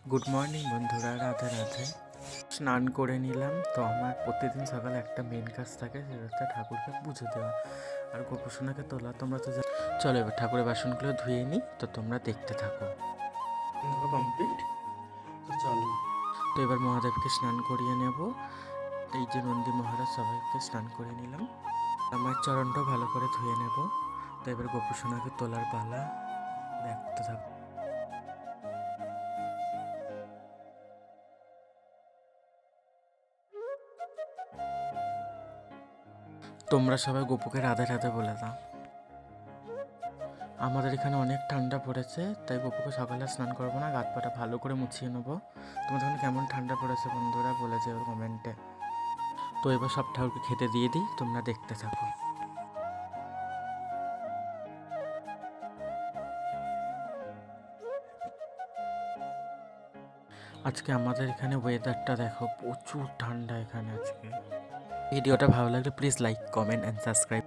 Good morning বন্ধুরা, রাধে রাধে। স্নান করে নিলাম। তো আমার প্রতিদিন সকালে একটা মেন কাজ থাকে, সেটা হচ্ছে ঠাকুরকে পুজো দেওয়া আর গোপুসোনাকে তোলা। তোমরা তো চলো এবার ঠাকুরের বাসনগুলো ধুয়ে নিই, তো তোমরা দেখতে থাকো। কমপ্লিট, তো চলো। তো এবার মহাদেবকে স্নান করিয়ে নেব। এই যে নন্দী মহারাজ, সবাইকে স্নান করে নিলাম। আমার চরণটাও ভালো করে ধুয়ে নেব। তো এবার গোপুসোনাকে তোলার পালা, দেখতে থাকো। তোমরা সবাই গপুকে রাধে রাধে বলে দাও। আমাদের এখানে অনেক ঠান্ডা পড়েছে, তাই গপুকে সকালে স্নান করবো না, গাত পাটা ভালো করে মুছিয়ে নেবো। তোমাদের ওখানে কেমন ঠান্ডা পড়েছে বন্ধুরা বলে যেও কমেন্টে। তো এবার সব ঠাকুরকে খেতে দিয়ে দিই, তোমরা দেখতে থাকো। আজকে আমাদের এখানে ওয়েদারটা দেখো, প্রচুর ঠান্ডা এখানে আজকে। ভিডিওটা ভালো লাগলে please like, comment and subscribe.